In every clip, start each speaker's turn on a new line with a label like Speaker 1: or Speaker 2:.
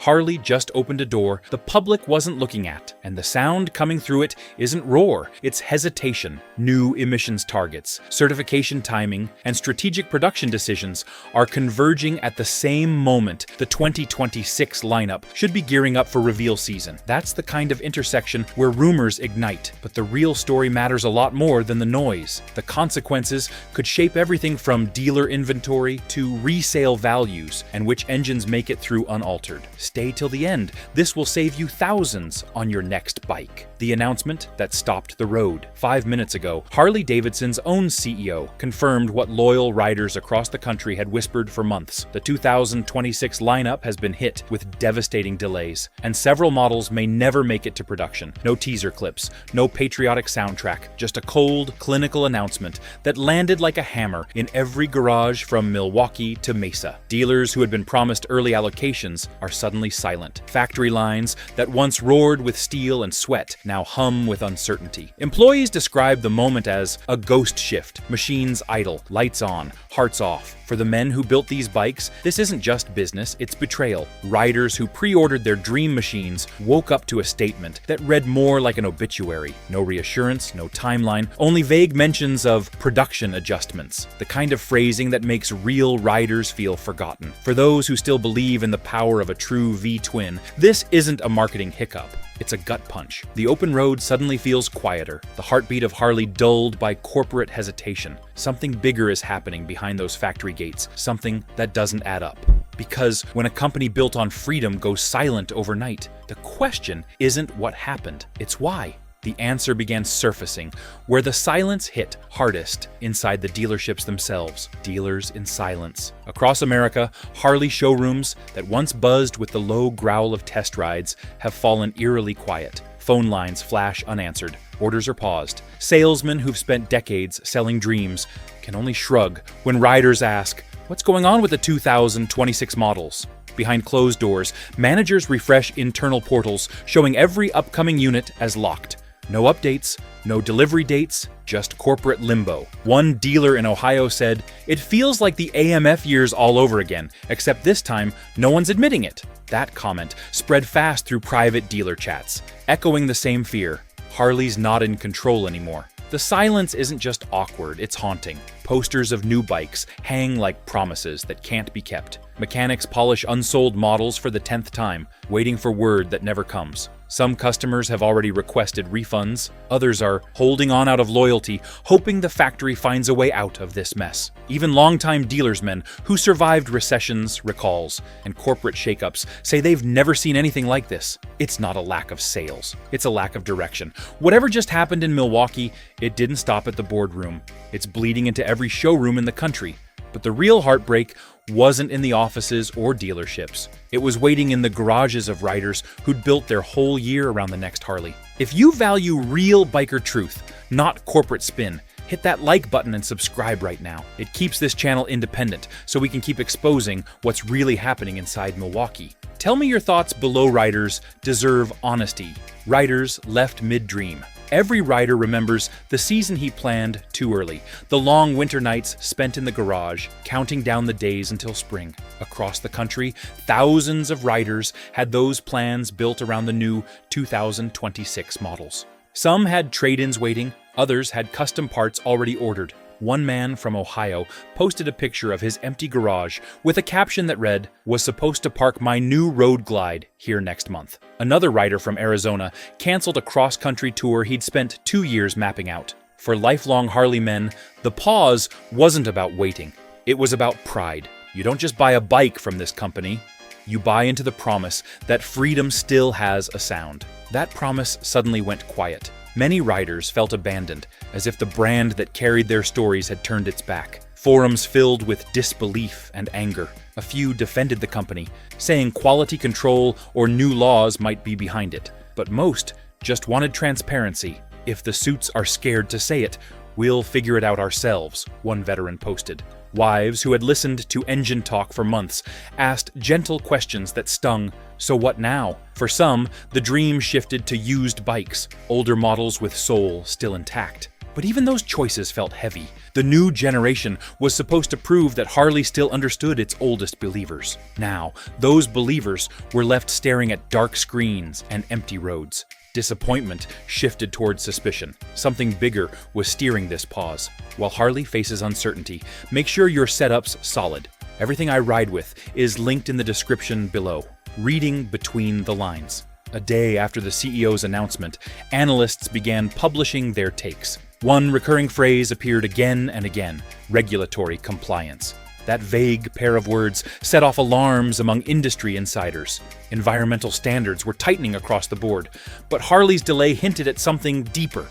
Speaker 1: Harley just opened a door the public wasn't looking at, and the sound coming through it isn't roar, it's hesitation. New emissions targets, certification timing, and strategic production decisions are converging at the same moment. The 2026 lineup should be gearing up for reveal season. That's the kind of intersection where rumors ignite, but the real story matters a lot more than the noise. The consequences could shape everything from dealer inventory to resale values and which engines make it through unaltered. Stay till the end. This will save you thousands on your next bike. The announcement that stopped the road. 5 minutes ago, Harley Davidson's own CEO confirmed what loyal riders across the country had whispered for months. The 2026 lineup has been hit with devastating delays, and several models may never make it to production. No teaser clips, no patriotic soundtrack, just a cold, clinical announcement that landed like a hammer in every garage from Milwaukee to Mesa. Dealers who had been promised early allocations are suddenly silent. Factory lines that once roared with steel and sweat now hum with uncertainty. Employees describe the moment as a ghost shift. Machines idle, lights on, hearts off. For the men who built these bikes, this isn't just business, it's betrayal. Riders who pre-ordered their dream machines woke up to a statement that read more like an obituary. No reassurance, no timeline, only vague mentions of production adjustments. The kind of phrasing that makes real riders feel forgotten. For those who still believe in the power of a true V-twin, this isn't a marketing hiccup. It's a gut punch. The open road suddenly feels quieter, the heartbeat of Harley dulled by corporate hesitation. Something bigger is happening behind those factory gates, something that doesn't add up. Because when a company built on freedom goes silent overnight, the question isn't what happened, it's why. The answer began surfacing, where the silence hit hardest inside the dealerships themselves. Dealers in silence. Across America, Harley showrooms that once buzzed with the low growl of test rides have fallen eerily quiet. Phone lines flash unanswered. Orders are paused. Salesmen who've spent decades selling dreams can only shrug when riders ask, "What's going on with the 2026 models?" Behind closed doors, managers refresh internal portals showing every upcoming unit as locked. No updates, no delivery dates, just corporate limbo. One dealer in Ohio said, "It feels like the AMF years all over again, except this time, no one's admitting it." That comment spread fast through private dealer chats, echoing the same fear. Harley's not in control anymore. The silence isn't just awkward, it's haunting. Posters of new bikes hang like promises that can't be kept. Mechanics polish unsold models for the 10th time, waiting for word that never comes. Some customers have already requested refunds. Others are holding on out of loyalty, hoping the factory finds a way out of this mess. Even longtime dealersmen who survived recessions, recalls, and corporate shakeups say they've never seen anything like this. It's not a lack of sales. It's a lack of direction. Whatever just happened in Milwaukee, it didn't stop at the boardroom. It's bleeding into every showroom in the country. But the real heartbreak wasn't in the offices or dealerships. It was waiting in the garages of riders who'd built their whole year around the next Harley. If you value real biker truth, not corporate spin, hit that like button and subscribe right now. It keeps this channel independent so we can keep exposing what's really happening inside Milwaukee. Tell me your thoughts below. Riders deserve honesty. Riders left mid-dream. Every rider remembers the season he planned too early, the long winter nights spent in the garage, counting down the days until spring. Across the country, thousands of riders had those plans built around the new 2026 models. Some had trade-ins waiting, others had custom parts already ordered. One man from Ohio posted a picture of his empty garage with a caption that read, "Was supposed to park my new Road Glide here next month." Another rider from Arizona canceled a cross-country tour he'd spent 2 years mapping out. For lifelong Harley men, the pause wasn't about waiting. It was about pride. You don't just buy a bike from this company. You buy into the promise that freedom still has a sound. That promise suddenly went quiet. Many riders felt abandoned, as if the brand that carried their stories had turned its back. Forums filled with disbelief and anger. A few defended the company, saying quality control or new laws might be behind it. But most just wanted transparency. "If the suits are scared to say it, we'll figure it out ourselves," one veteran posted. Wives who had listened to engine talk for months asked gentle questions that stung. So what now? For some, the dream shifted to used bikes, older models with soul still intact. But even those choices felt heavy. The new generation was supposed to prove that Harley still understood its oldest believers. Now, those believers were left staring at dark screens and empty roads. Disappointment shifted towards suspicion. Something bigger was steering this pause. While Harley faces uncertainty, make sure your setup's solid. Everything I ride with is linked in the description below. Reading between the lines. A day after the CEO's announcement, analysts began publishing their takes. One recurring phrase appeared again and again: regulatory compliance. That vague pair of words set off alarms among industry insiders. Environmental standards were tightening across the board, but Harley's delay hinted at something deeper.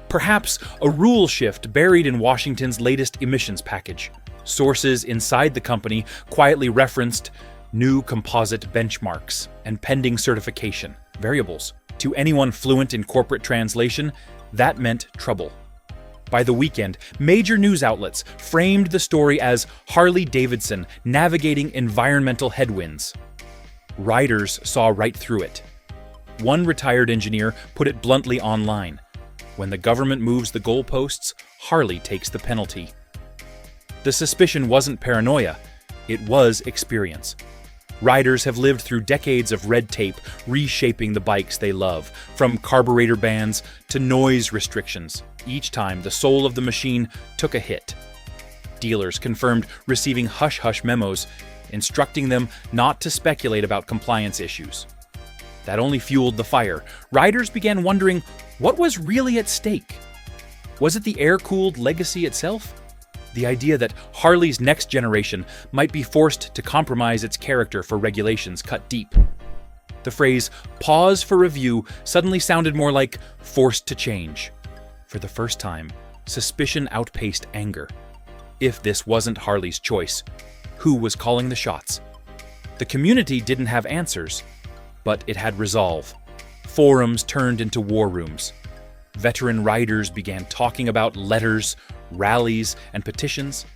Speaker 1: Perhaps a rule shift buried in Washington's latest emissions package. Sources inside the company quietly referenced new composite benchmarks and pending certification variables. To anyone fluent in corporate translation, that meant trouble. By the weekend, major news outlets framed the story as Harley Davidson navigating environmental headwinds. Riders saw right through it. One retired engineer put it bluntly online: when the government moves the goalposts, Harley takes the penalty. The suspicion wasn't paranoia, it was experience. Riders have lived through decades of red tape reshaping the bikes they love, from carburetor bans to noise restrictions. Each time, the soul of the machine took a hit. Dealers confirmed receiving hush-hush memos instructing them not to speculate about compliance issues. That only fueled the fire. Riders began wondering what was really at stake. Was it the air-cooled legacy itself? The idea that Harley's next generation might be forced to compromise its character for regulations cut deep. The phrase, "pause for review," suddenly sounded more like forced to change. For the first time, suspicion outpaced anger. If this wasn't Harley's choice, who was calling the shots? The community didn't have answers, but it had resolve. Forums turned into war rooms. Veteran riders began talking about letters, rallies, and petitions.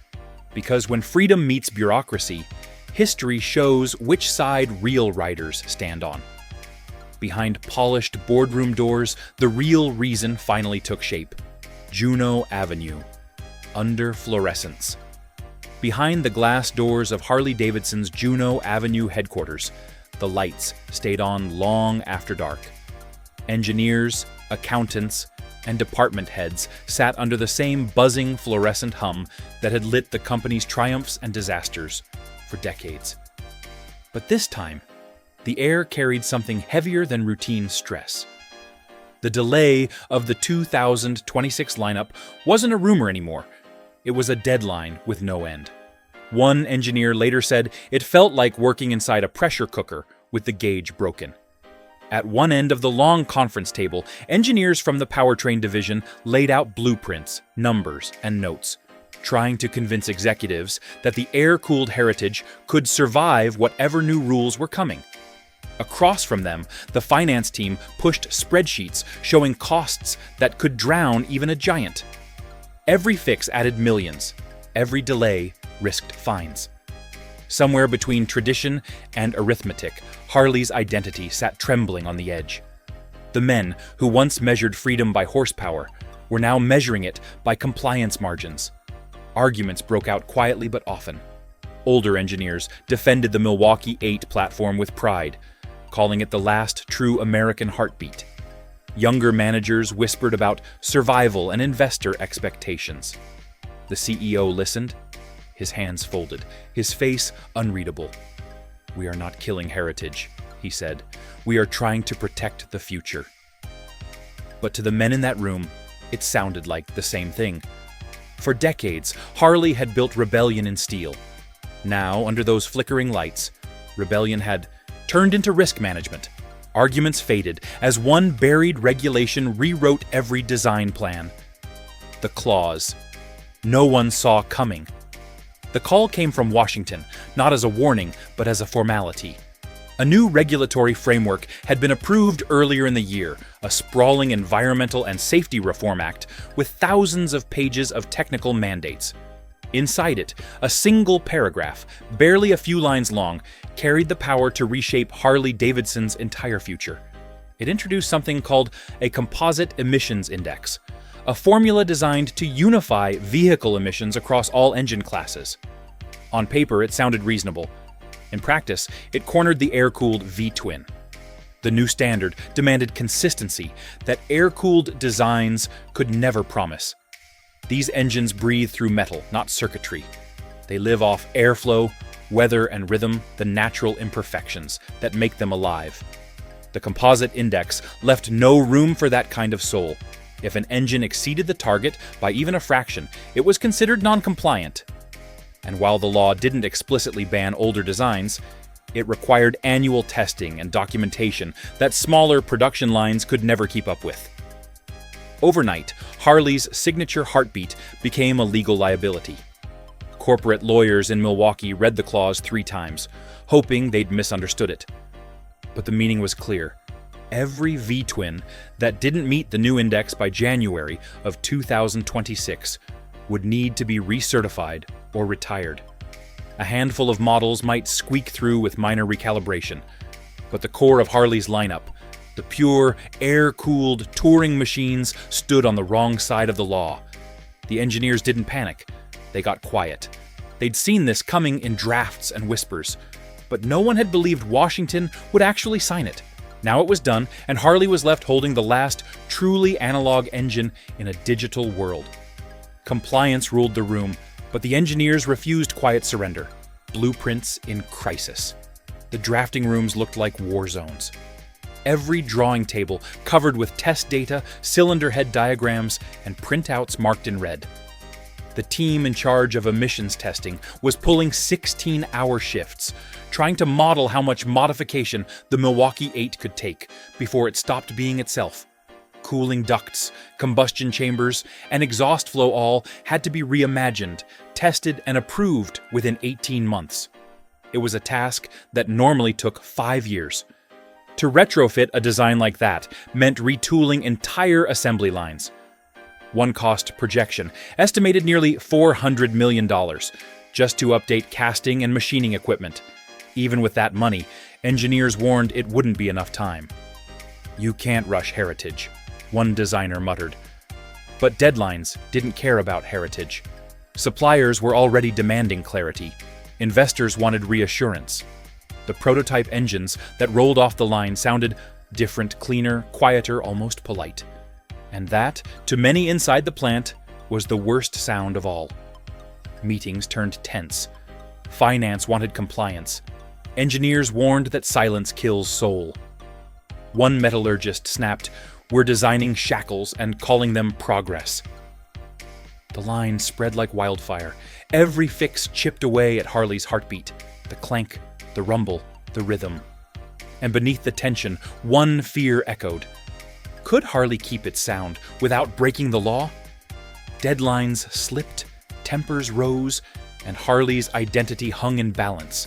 Speaker 1: Because when freedom meets bureaucracy, history shows which side real riders stand on. Behind polished boardroom doors, the real reason finally took shape. Juneau Avenue. Under fluorescence. Behind the glass doors of Harley Davidson's Juneau Avenue headquarters, the lights stayed on long after dark. Engineers, accountants, and department heads sat under the same buzzing fluorescent hum that had lit the company's triumphs and disasters for decades. But this time, the air carried something heavier than routine stress. The delay of the 2026 lineup wasn't a rumor anymore. It was a deadline with no end. One engineer later said it felt like working inside a pressure cooker with the gauge broken. At one end of the long conference table, engineers from the powertrain division laid out blueprints, numbers, and notes, trying to convince executives that the air-cooled Heritage could survive whatever new rules were coming. Across from them, the finance team pushed spreadsheets showing costs that could drown even a giant. Every fix added millions. Every delay risked fines. Somewhere between tradition and arithmetic, Harley's identity sat trembling on the edge. The men who once measured freedom by horsepower were now measuring it by compliance margins. Arguments broke out quietly but often. Older engineers defended the Milwaukee 8 platform with pride, calling it the last true American heartbeat. Younger managers whispered about survival and investor expectations. The CEO listened, his hands folded, his face unreadable. "We are not killing Heritage," he said. "We are trying to protect the future." But to the men in that room, it sounded like the same thing. For decades, Harley had built rebellion in steel. Now, under those flickering lights, rebellion had turned into risk management. Arguments faded as one buried regulation rewrote every design plan. The clause no one saw coming. The call came from Washington, not as a warning, but as a formality. A new regulatory framework had been approved earlier in the year, a sprawling Environmental and Safety Reform Act with thousands of pages of technical mandates. Inside it, a single paragraph, barely a few lines long, carried the power to reshape Harley Davidson's entire future. It introduced something called a composite emissions index, a formula designed to unify vehicle emissions across all engine classes. On paper, it sounded reasonable. In practice, it cornered the air-cooled V-twin. The new standard demanded consistency that air-cooled designs could never promise. These engines breathe through metal, not circuitry. They live off airflow, weather, and rhythm, the natural imperfections that make them alive. The composite index left no room for that kind of soul. If an engine exceeded the target by even a fraction, it was considered non-compliant. And while the law didn't explicitly ban older designs, it required annual testing and documentation that smaller production lines could never keep up with. Overnight, Harley's signature heartbeat became a legal liability. Corporate lawyers in Milwaukee read the clause 3 times, hoping they'd misunderstood it. But the meaning was clear. Every V-twin that didn't meet the new index by January of 2026 would need to be recertified or retired. A handful of models might squeak through with minor recalibration, but the core of Harley's lineup, the pure, air-cooled touring machines, stood on the wrong side of the law. The engineers didn't panic. They got quiet. They'd seen this coming in drafts and whispers, but no one had believed Washington would actually sign it. Now it was done, and Harley was left holding the last truly analog engine in a digital world. Compliance ruled the room, but the engineers refused quiet surrender. Blueprints in crisis. The drafting rooms looked like war zones. Every drawing table covered with test data, cylinder head diagrams, and printouts marked in red. The team in charge of emissions testing was pulling 16-hour shifts, trying to model how much modification the Milwaukee 8 could take before it stopped being itself. Cooling ducts, combustion chambers, and exhaust flow all had to be reimagined, tested, and approved within 18 months. It was a task that normally took 5 years. To retrofit a design like that meant retooling entire assembly lines. One cost projection estimated nearly $400 million just to update casting and machining equipment. Even with that money, engineers warned it wouldn't be enough time. "You can't rush heritage," one designer muttered. But deadlines didn't care about heritage. Suppliers were already demanding clarity. Investors wanted reassurance. The prototype engines that rolled off the line sounded different, cleaner, quieter, almost polite. And that, to many inside the plant, was the worst sound of all. Meetings turned tense. Finance wanted compliance. Engineers warned that silence kills soul. One metallurgist snapped, "We're designing shackles and calling them progress." The line spread like wildfire. Every fix chipped away at Harley's heartbeat. The clank, the rumble, the rhythm. And beneath the tension, one fear echoed. Could Harley keep its sound without breaking the law? Deadlines slipped, tempers rose, and Harley's identity hung in balance.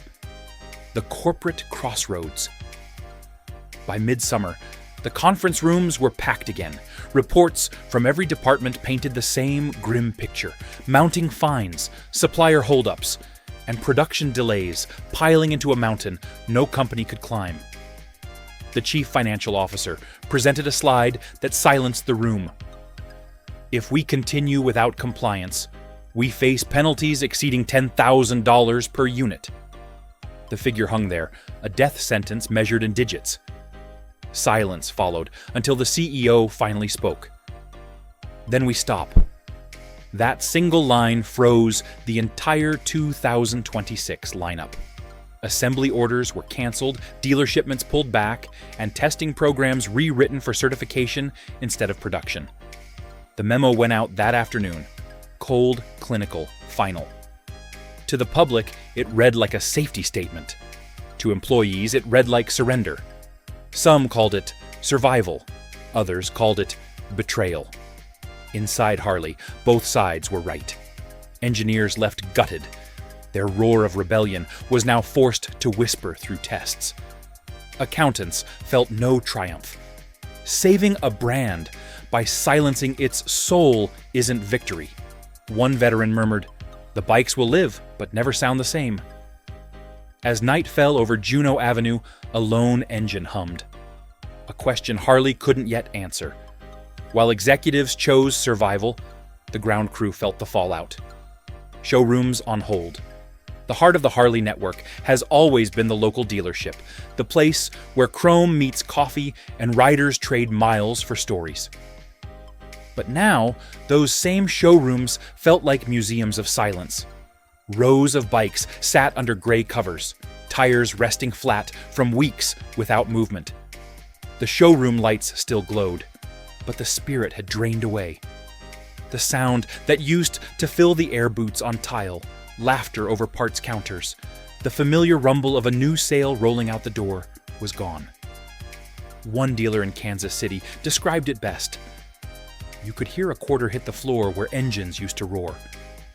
Speaker 1: The corporate crossroads. By midsummer, the conference rooms were packed again. Reports from every department painted the same grim picture: mounting fines, supplier holdups, and production delays piling into a mountain no company could climb. The chief financial officer presented a slide that silenced the room. "If we continue without compliance, we face penalties exceeding $10,000 per unit." The figure hung there, a death sentence measured in digits. Silence followed until the CEO finally spoke. "Then we stop." That single line froze the entire 2026 lineup. Assembly orders were canceled, dealer shipments pulled back, and testing programs rewritten for certification instead of production. The memo went out that afternoon. Cold, clinical, final. To the public, it read like a safety statement. To employees, it read like surrender. Some called it survival. Others called it betrayal. Inside Harley, both sides were right. Engineers left gutted. Their roar of rebellion was now forced to whisper through tests. Accountants felt no triumph. Saving a brand by silencing its soul isn't victory. One veteran murmured, "The bikes will live, but never sound the same." As night fell over Juneau Avenue, a lone engine hummed. A question Harley couldn't yet answer. While executives chose survival, the ground crew felt the fallout. Showrooms on hold. The heart of the Harley network has always been the local dealership, the place where chrome meets coffee and riders trade miles for stories. But now, those same showrooms felt like museums of silence. Rows of bikes sat under gray covers, tires resting flat from weeks without movement. The showroom lights still glowed, but the spirit had drained away. The sound that used to fill the air boots on tile, laughter over parts counters, the familiar rumble of a new sale rolling out the door was gone. One dealer in Kansas City described it best. You could hear a quarter hit the floor where engines used to roar.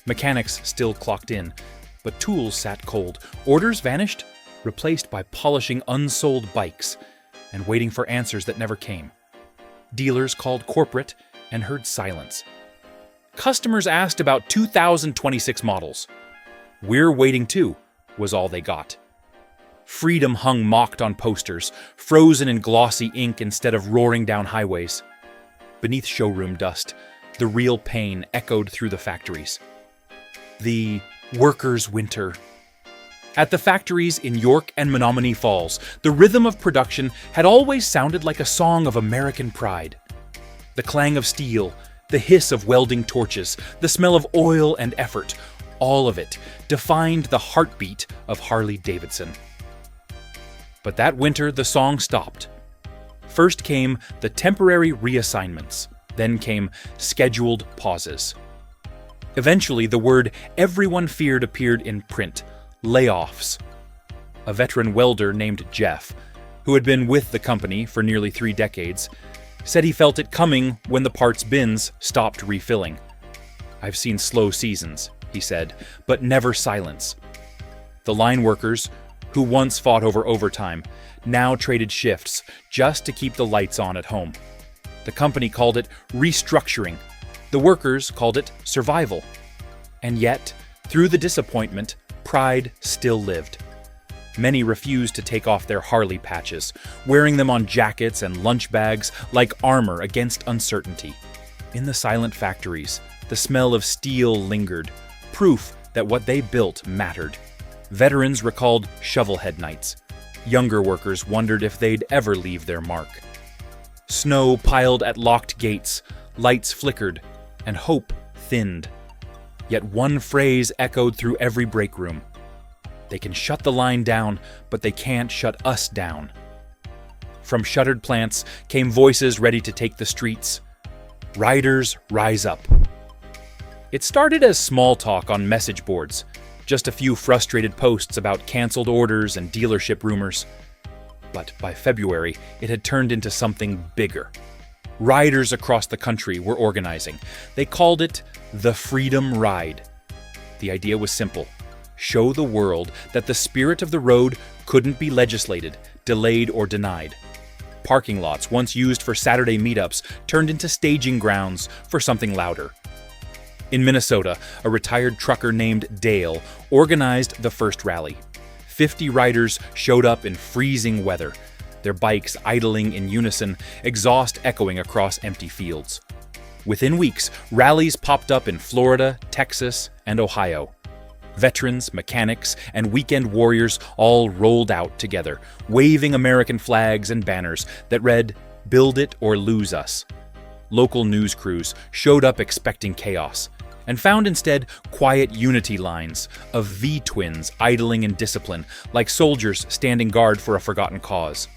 Speaker 1: Mechanics still clocked in, but tools sat cold. Orders vanished, replaced by polishing unsold bikes and waiting for answers that never came. Dealers called corporate and heard silence. Customers asked about 2026 models. "We're waiting too," was all they got. Freedom hung mocked on posters, frozen in glossy ink instead of roaring down highways. Beneath showroom dust, the real pain echoed through the factories. The workers' winter. At the factories in York and Menominee Falls, the rhythm of production had always sounded like a song of American pride. The clang of steel, the hiss of welding torches, the smell of oil and effort, all of it defined the heartbeat of Harley Davidson. But that winter, the song stopped. First came the temporary reassignments, then came scheduled pauses. Eventually, the word everyone feared appeared in print: layoffs. A veteran welder named Jeff, who had been with the company for nearly 3 decades, said he felt it coming when the parts bins stopped refilling. "I've seen slow seasons," he said, "but never silence." The line workers, who once fought over overtime, now traded shifts just to keep the lights on at home. The company called it restructuring. The workers called it survival. And yet, through the disappointment, pride still lived. Many refused to take off their Harley patches, wearing them on jackets and lunch bags like armor against uncertainty. In the silent factories, the smell of steel lingered, proof that what they built mattered. Veterans recalled shovelhead nights. Younger workers wondered if they'd ever leave their mark. Snow piled at locked gates, lights flickered, and hope thinned. Yet one phrase echoed through every break room. "They can shut the line down, but they can't shut us down." From shuttered plants came voices ready to take the streets. Riders, rise up. It started as small talk on message boards, just a few frustrated posts about canceled orders and dealership rumors. But by February, it had turned into something bigger. Riders across the country were organizing. They called it the Freedom Ride. The idea was simple: show the world that the spirit of the road couldn't be legislated, delayed, or denied. Parking lots once used for Saturday meetups turned into staging grounds for something louder. In Minnesota, a retired trucker named Dale organized the first rally. 50 riders showed up in freezing weather, their bikes idling in unison, exhaust echoing across empty fields. Within weeks, rallies popped up in Florida, Texas, and Ohio. Veterans, mechanics, and weekend warriors all rolled out together, waving American flags and banners that read, "Build it or lose us." Local news crews showed up expecting chaos, and found instead quiet unity lines of V-twins idling in discipline, like soldiers standing guard for a forgotten cause.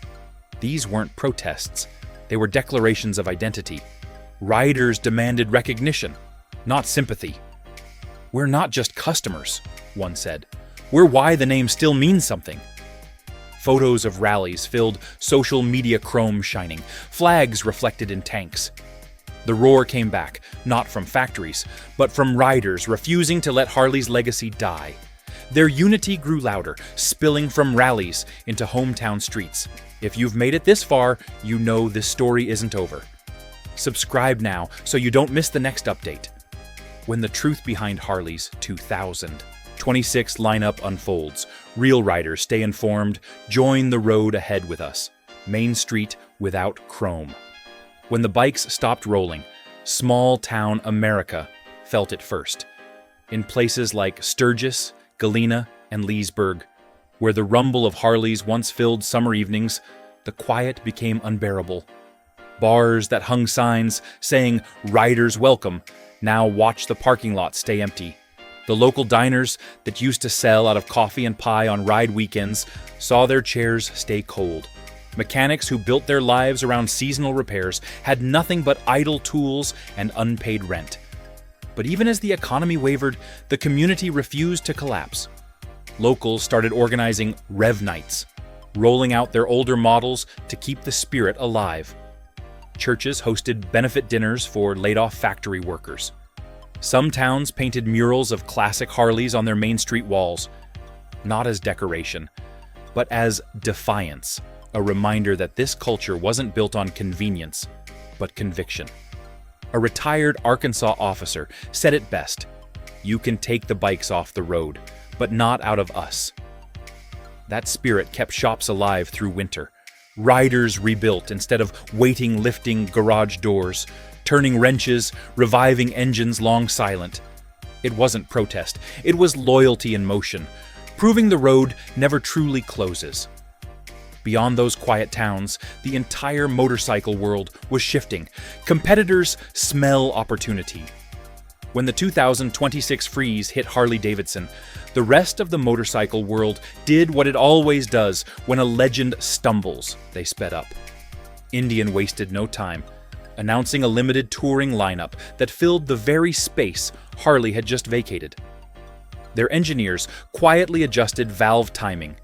Speaker 1: These weren't protests. They were declarations of identity. Riders demanded recognition, not sympathy. "We're not just customers," one said. "We're why the name still means something." Photos of rallies filled social media chrome shining, flags reflected in tanks. The roar came back, not from factories, but from riders refusing to let Harley's legacy die. Their unity grew louder, spilling from rallies into hometown streets. If you've made it this far, you know this story isn't over. Subscribe now so you don't miss the next update. When the truth behind Harley's 2026 lineup unfolds, real riders stay informed, join the road ahead with us. Main Street without chrome. When the bikes stopped rolling, small-town America felt it first. In places like Sturgis, Galena, and Leesburg, where the rumble of Harleys once filled summer evenings, the quiet became unbearable. Bars that hung signs saying, "Riders welcome," now watched the parking lot stay empty. The local diners that used to sell out of coffee and pie on ride weekends saw their chairs stay cold. Mechanics who built their lives around seasonal repairs had nothing but idle tools and unpaid rent. But even as the economy wavered, the community refused to collapse. Locals started organizing Rev Nights, rolling out their older models to keep the spirit alive. Churches hosted benefit dinners for laid-off factory workers. Some towns painted murals of classic Harleys on their main street walls, not as decoration, but as defiance, a reminder that this culture wasn't built on convenience, but conviction. A retired Arkansas officer said it best: "You can take the bikes off the road, but not out of us." That spirit kept shops alive through winter. Riders rebuilt instead of waiting, lifting garage doors, turning wrenches, reviving engines long silent. It wasn't protest, it was loyalty in motion, proving the road never truly closes. Beyond those quiet towns, the entire motorcycle world was shifting. Competitors smell opportunity. When the 2026 freeze hit Harley Davidson, the rest of the motorcycle world did what it always does when a legend stumbles. They sped up. Indian wasted no time, announcing a limited touring lineup that filled the very space Harley had just vacated. Their engineers quietly adjusted valve timing,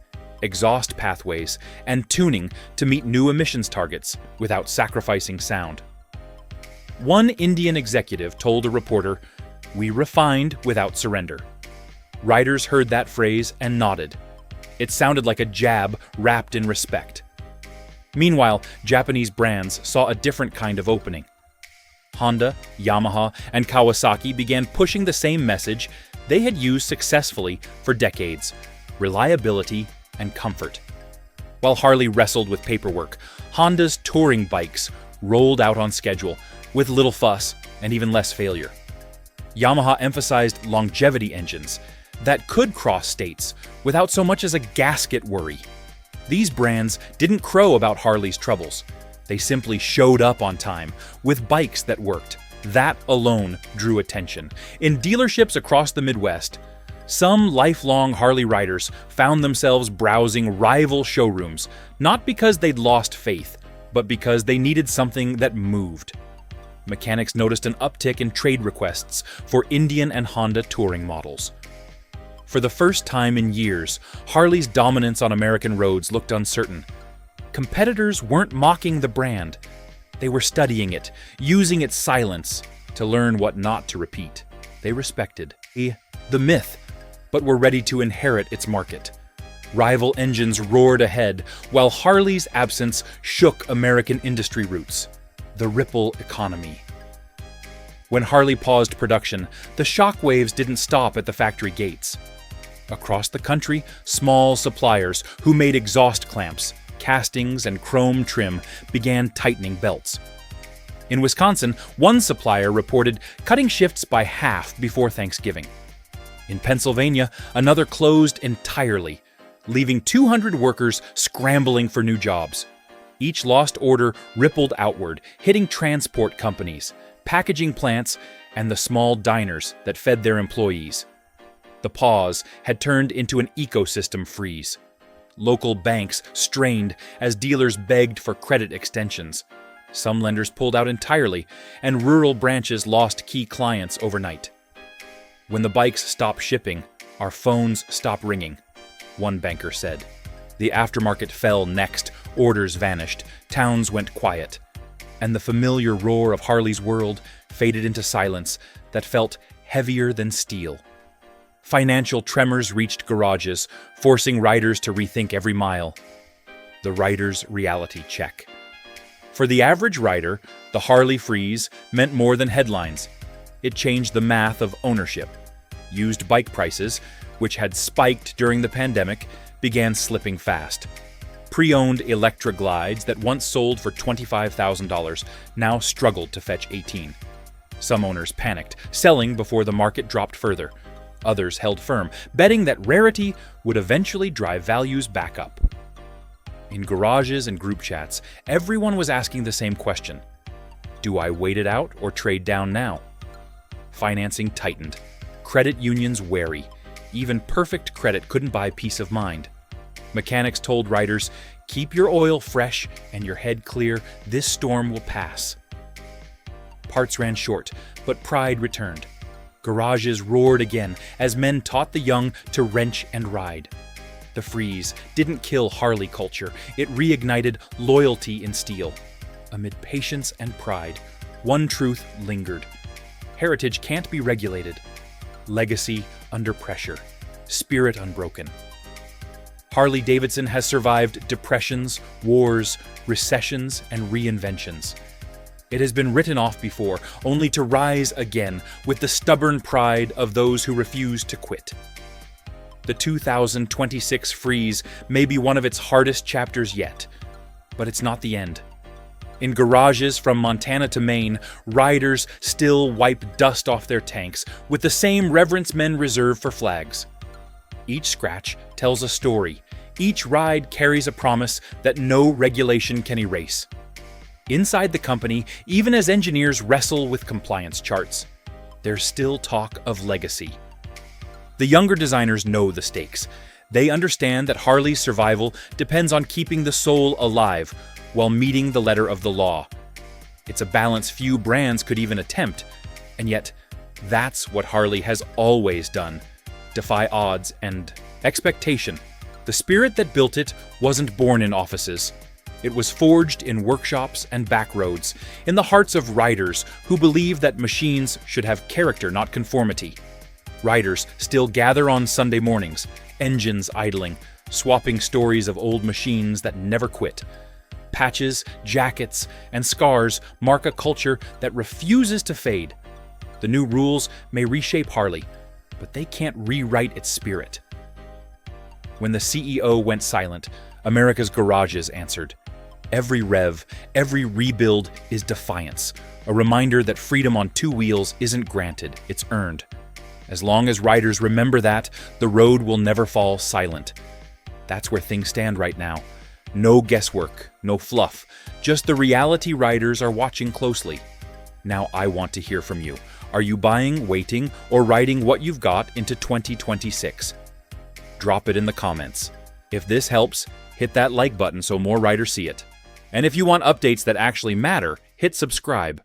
Speaker 1: exhaust pathways, and tuning to meet new emissions targets without sacrificing sound. One Indian executive told a reporter, "We refined without surrender." Riders heard that phrase and nodded. It sounded like a jab wrapped in respect. Meanwhile, Japanese brands saw a different kind of opening. Honda, Yamaha, and Kawasaki began pushing the same message they had used successfully for decades: reliability and comfort. While Harley wrestled with paperwork, Honda's touring bikes rolled out on schedule, with little fuss and even less failure. Yamaha emphasized longevity engines that could cross states without so much as a gasket worry. These brands didn't crow about Harley's troubles. They simply showed up on time, with bikes that worked. That alone drew attention. In dealerships across the Midwest, some lifelong Harley riders found themselves browsing rival showrooms, not because they'd lost faith, but because they needed something that moved. Mechanics noticed an uptick in trade requests for Indian and Honda touring models. For the first time in years, Harley's dominance on American roads looked uncertain. Competitors weren't mocking the brand. They were studying it, using its silence to learn what not to repeat. They respected the myth, but were ready to inherit its market. Rival engines roared ahead, while Harley's absence shook American industry roots. The ripple economy. When Harley paused production, the shockwaves didn't stop at the factory gates. Across the country, small suppliers who made exhaust clamps, castings, and chrome trim began tightening belts. In Wisconsin, one supplier reported cutting shifts by half before Thanksgiving. In Pennsylvania, another closed entirely, leaving 200 workers scrambling for new jobs. Each lost order rippled outward, hitting transport companies, packaging plants, and the small diners that fed their employees. The pause had turned into an ecosystem freeze. Local banks strained as dealers begged for credit extensions. Some lenders pulled out entirely, and rural branches lost key clients overnight. "When the bikes stopped shipping, our phones stopped ringing," one banker said. The aftermarket fell next, orders vanished, towns went quiet, and the familiar roar of Harley's world faded into silence that felt heavier than steel. Financial tremors reached garages, forcing riders to rethink every mile. The rider's reality check. For the average rider, the Harley freeze meant more than headlines. It changed the math of ownership. Used bike prices, which had spiked during the pandemic, began slipping fast. Pre-owned Electra glides that once sold for $25,000 now struggled to fetch $18,000. Some owners panicked, selling before the market dropped further. Others held firm, betting that rarity would eventually drive values back up. In garages and group chats, everyone was asking the same question. Do I wait it out or trade down now? Financing tightened. Credit unions wary. Even perfect credit couldn't buy peace of mind. Mechanics told riders, keep your oil fresh and your head clear, this storm will pass. Parts ran short, but pride returned. Garages roared again as men taught the young to wrench and ride. The freeze didn't kill Harley culture, it reignited loyalty in steel. Amid patience and pride, one truth lingered. Heritage can't be regulated. Legacy under pressure. Spirit unbroken. Harley Davidson has survived depressions, wars, recessions, and reinventions. It has been written off before, only to rise again with the stubborn pride of those who refuse to quit. The 2026 freeze may be one of its hardest chapters yet, but it's not the end. In garages from Montana to Maine, riders still wipe dust off their tanks with the same reverence men reserve for flags. Each scratch tells a story. Each ride carries a promise that no regulation can erase. Inside the company, even as engineers wrestle with compliance charts, there's still talk of legacy. The younger designers know the stakes. They understand that Harley's survival depends on keeping the soul alive while meeting the letter of the law. It's a balance few brands could even attempt, and yet that's what Harley has always done. Defy odds and expectation. The spirit that built it wasn't born in offices. It was forged in workshops and back roads, in the hearts of riders who believe that machines should have character, not conformity. Riders still gather on Sunday mornings, engines idling, swapping stories of old machines that never quit. Patches, jackets, and scars mark a culture that refuses to fade. The new rules may reshape Harley, but they can't rewrite its spirit. When the CEO went silent, America's garages answered. Every rev, every rebuild is defiance, a reminder that freedom on two wheels isn't granted, it's earned. As long as riders remember that, the road will never fall silent. That's where things stand right now. No guesswork, no fluff, just the reality riders are watching closely. Now I want to hear from you. Are you buying, waiting, or riding what you've got into 2026? Drop it in the comments. If this helps, hit that like button so more riders see it. And if you want updates that actually matter, hit subscribe.